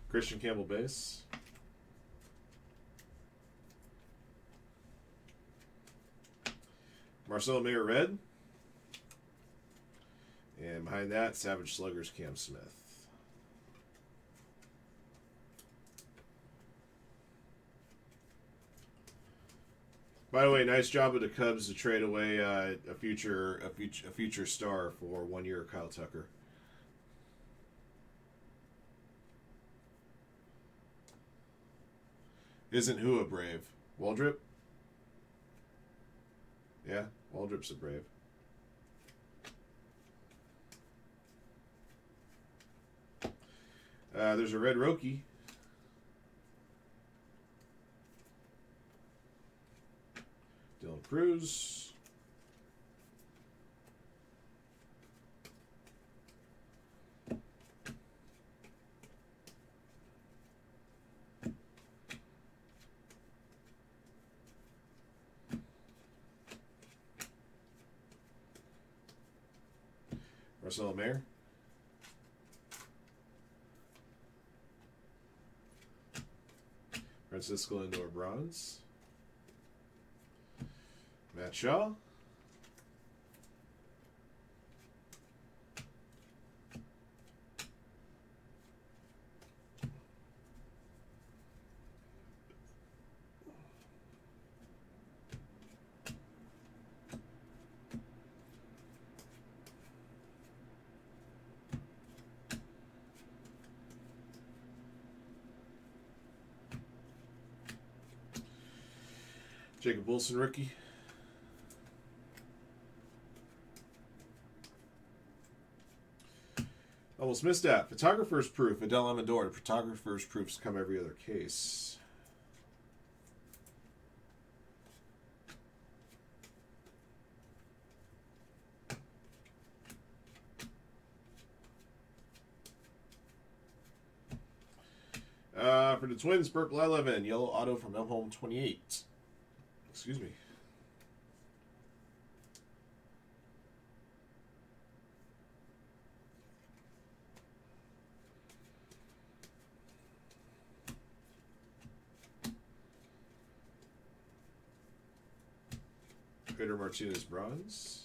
Christian Campbell, base. Marcelo Mayer, red. And behind that, Savage Sluggers, Cam Smith. By the way, nice job of the Cubs to trade away a future star for 1 year, Kyle Tucker. Isn't who a Brave? Waldrip? Yeah, Waldrip's a Brave. There's a red Roki. Dylan Cruz. Marcelo Mayer. Francisco Lindor, bronze. Matt Shaw. Jacob Wilson, rookie. Almost missed that. Photographer's proof. Adele Amador. Photographer's proofs come every other case. For the Twins, Burt Blyleven, yellow auto from M Home 28. Excuse me. Pedro Martinez, bronze.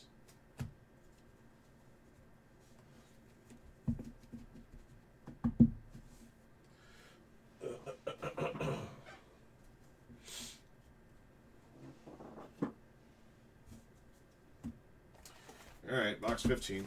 All right, box 15.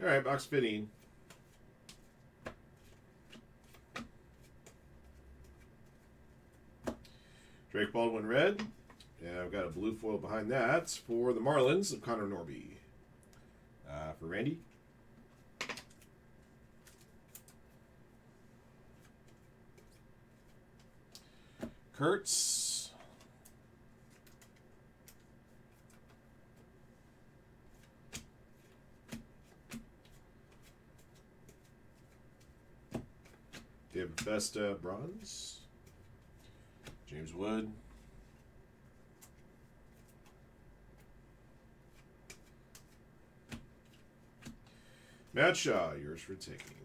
All right, box 15. Drake Baldwin, red. And I've got a blue foil behind that for the Marlins of Connor Norby. For Randy. Kurtz. David Besta, bronze. James Wood. Matt Shaw, yours for taking.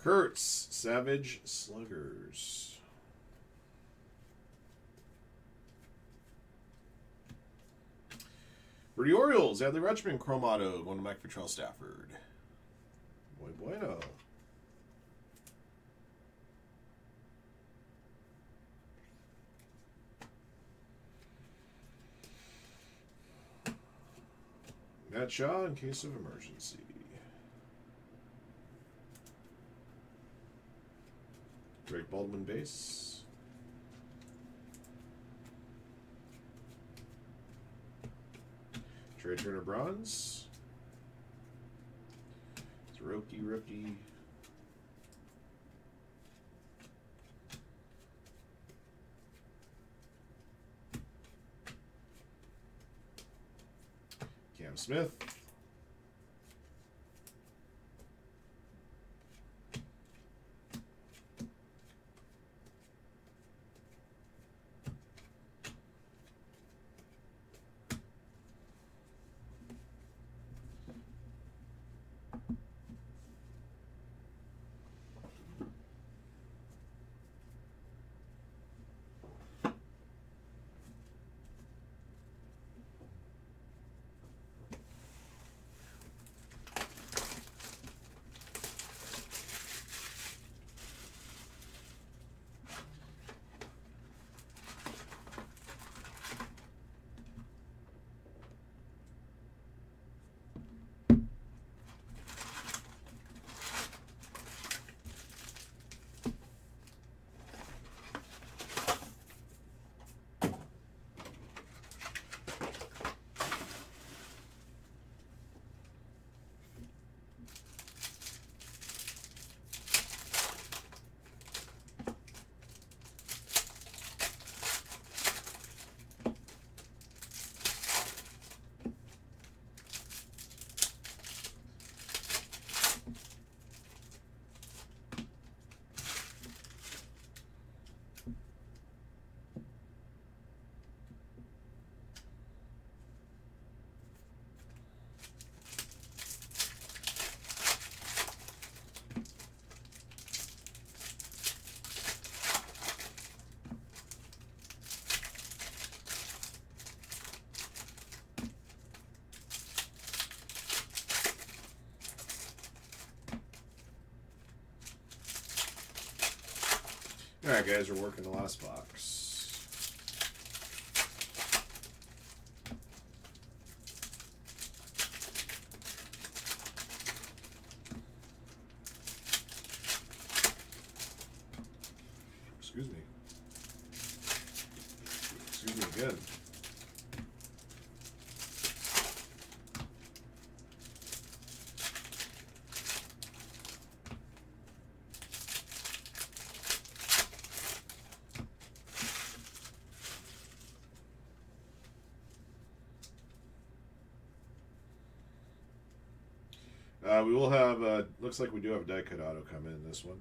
Kurtz, Savage Sluggers. For the Orioles, Adley Rutschman, Chrome Auto, going to Mike Vitrell Stafford. Muy bueno. Matt Shaw in case of emergency. Drake Baldwin base. Trey Turner bronze. It's rookie. Cam Smith. Alright, guys, we're working the last box. Excuse me. Excuse me again. We will have, looks like we do have a die cut auto come in this one.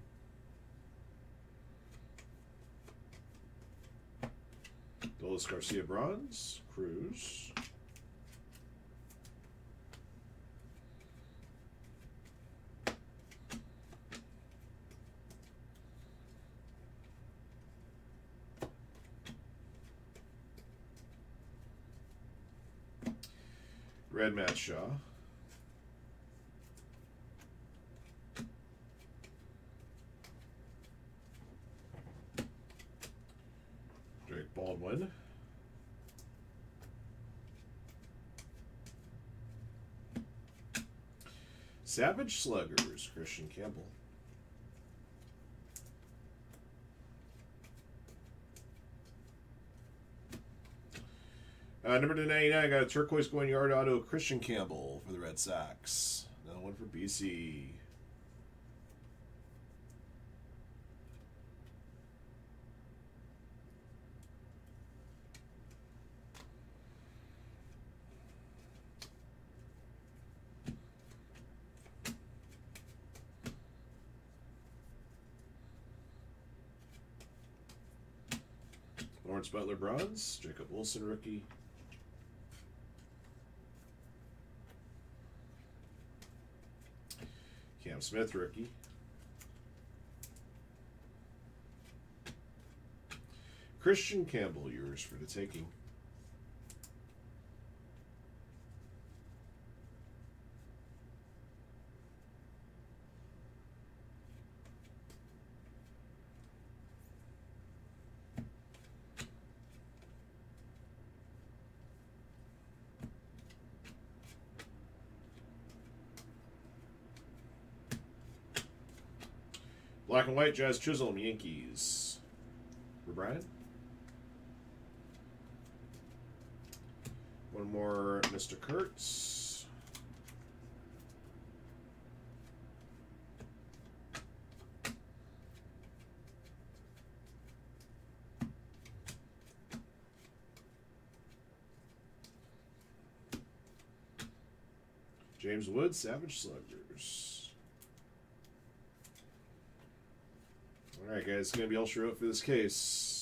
Dolis Garcia bronze, Cruz. Red Matt Shaw. Baldwin. Savage Sluggers, Christian Campbell. Number 299, I got a turquoise going yard auto, Christian Campbell for the Red Sox. Another one for BC. Lawrence Butler bronze, Jacob Wilson rookie. Cam Smith rookie. Christian Campbell, yours for the taking. Black and white, Jazz Chisholm, Yankees. For Brian. One more Mr. Kurtz. James Wood, Savage Sluggers. Alright, guys, it's going to be ultra out for this case.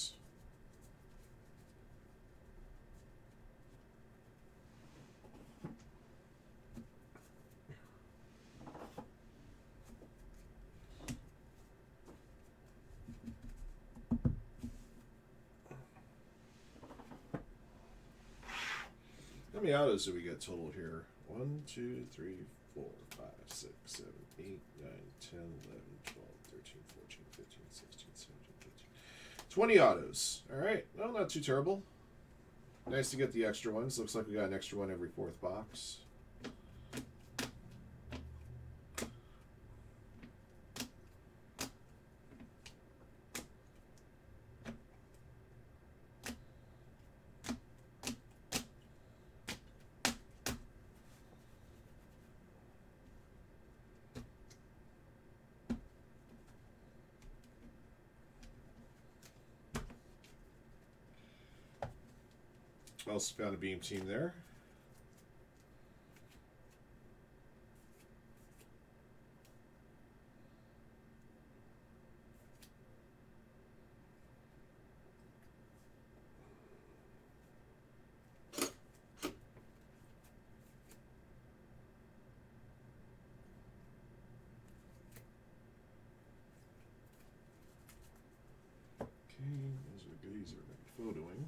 How many autos do we get total here? 1, 2, 3, 4, 5, 6, 7, 8, 9, 10, 11, 12, 13, 14, 15, 16, 17, 18. 20 autos. Alright. Well, not too terrible. Nice to get the extra ones. Looks like we got an extra one every fourth box. Also found a beam team there. Okay, those are goodies are photoing.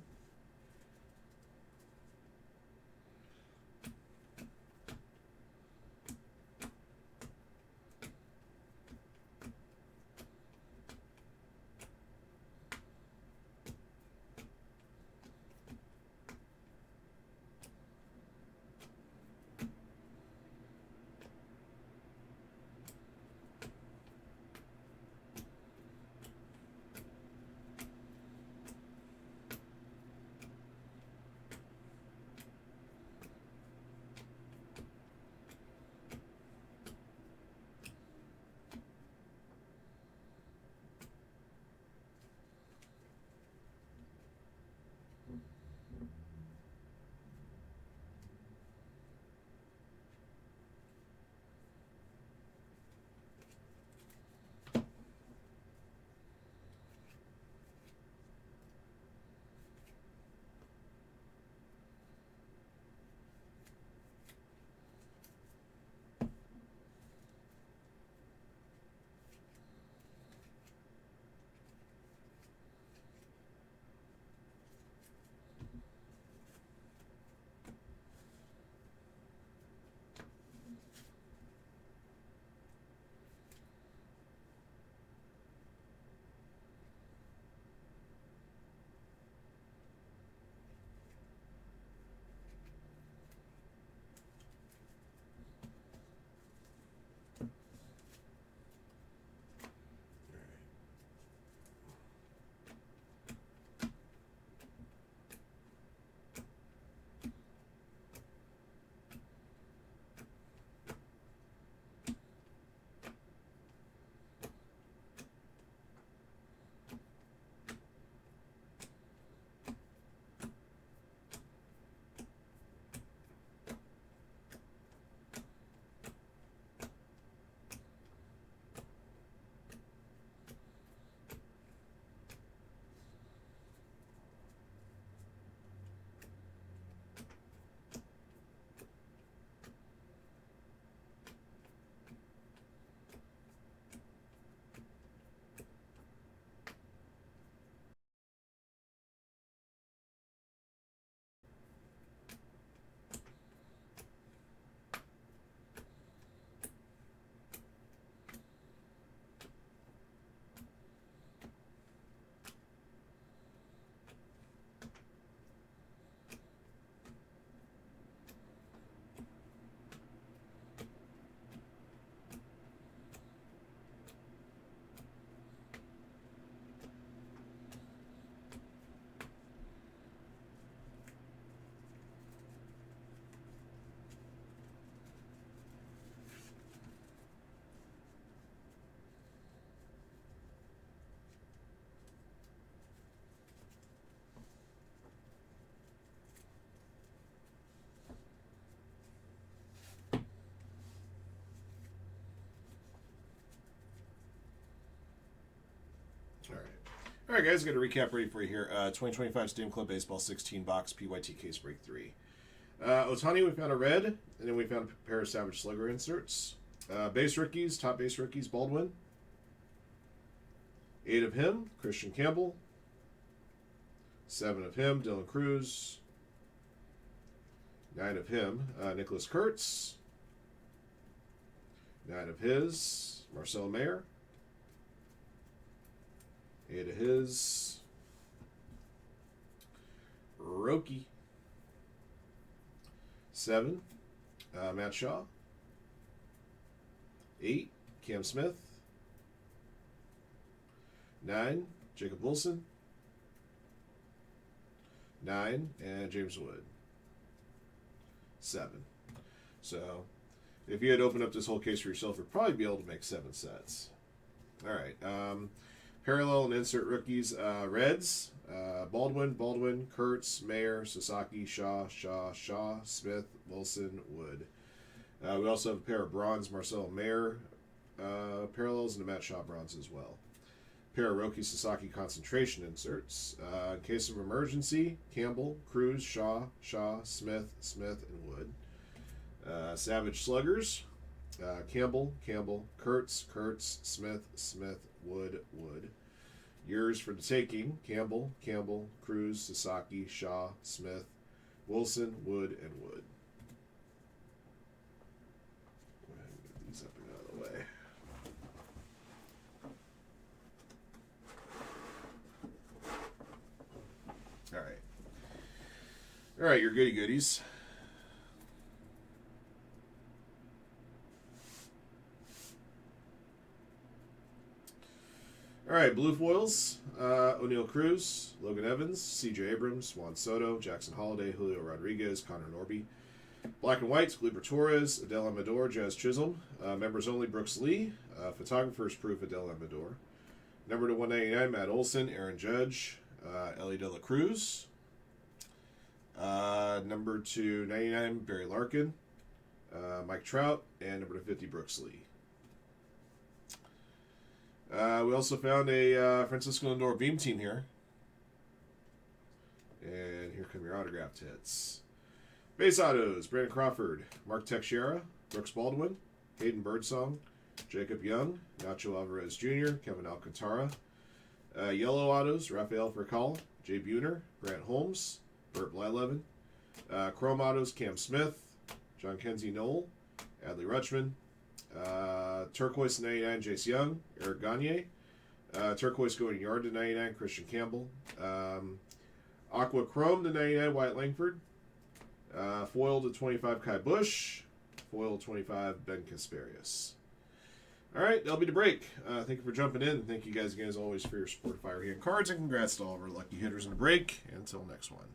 All right, guys, got a recap ready for you here. 2025 Stadium Club Baseball 16 box PYT case break 3. Otani, we found a red, and then we found a pair of Savage Slugger inserts. Base rookies, top base rookies, Baldwin. 8 of him, Christian Campbell. 7 of him, Dylan Cruz. 9 of him, Nicholas Kurtz. 9 of his, Marcelo Mayer. 8 of his, Roki. 7, Matt Shaw. 8, Cam Smith. 9, Jacob Wilson. 9, and James Wood. 7. So, if you had opened up this whole case for yourself, you'd probably be able to make 7 sets. All right. Parallel and insert rookies. Reds. Baldwin, Kurtz, Mayer, Sasaki, Shaw, Smith, Wilson, Wood. We also have a pair of bronze Marcelo Mayer parallels and a Matt Shaw bronze as well. Pair of Roki Sasaki concentration inserts. In case of emergency, Campbell, Cruz, Shaw, Smith, and Wood. Savage Sluggers. Campbell, Kurtz, Smith, Wood. Yours for the taking, Campbell, Cruz, Sasaki, Shaw, Smith, Wilson, Wood, and Wood. Go ahead and get these up and out of the way. All right, your goody goodies. All right, blue foils, O'Neal Cruz, Logan Evans, C.J. Abrams, Juan Soto, Jackson Holiday, Julio Rodriguez, Connor Norby. Black and whites, Gleyber Torres, Adele Amador, Jazz Chisholm. Members only, Brooks Lee. Photographers proof, Adele Amador. Number to 199, Matt Olson, Aaron Judge, Ellie De La Cruz. Number to 99, Barry Larkin, Mike Trout, and number to 50, Brooks Lee. We also found a Francisco Lindor Beam team here. And here come your autographed hits. Base autos, Brandon Crawford, Mark Teixeira, Brooks Baldwin, Hayden Birdsong, Jacob Young, Nacho Alvarez Jr., Kevin Alcantara. Yellow autos, Rafael Furcal, Jay Buhner, Grant Holmes, Burt Blyleven. Chrome autos, Cam Smith, John Kenzie Knoll, Adley Rutschman. Turquoise 99, Jace Young, Eric Gagne. Turquoise going yard to 99, Christian Campbell. Aqua Chrome to 99, Wyatt Langford. Foil to 25, Kai Bush. Foil 25, Ben Kasparius. All right, that'll be the break. Thank you for jumping in. Thank you guys again, as always, for your support of Firehand Cards, and congrats to all of our lucky hitters in the break. Until next one.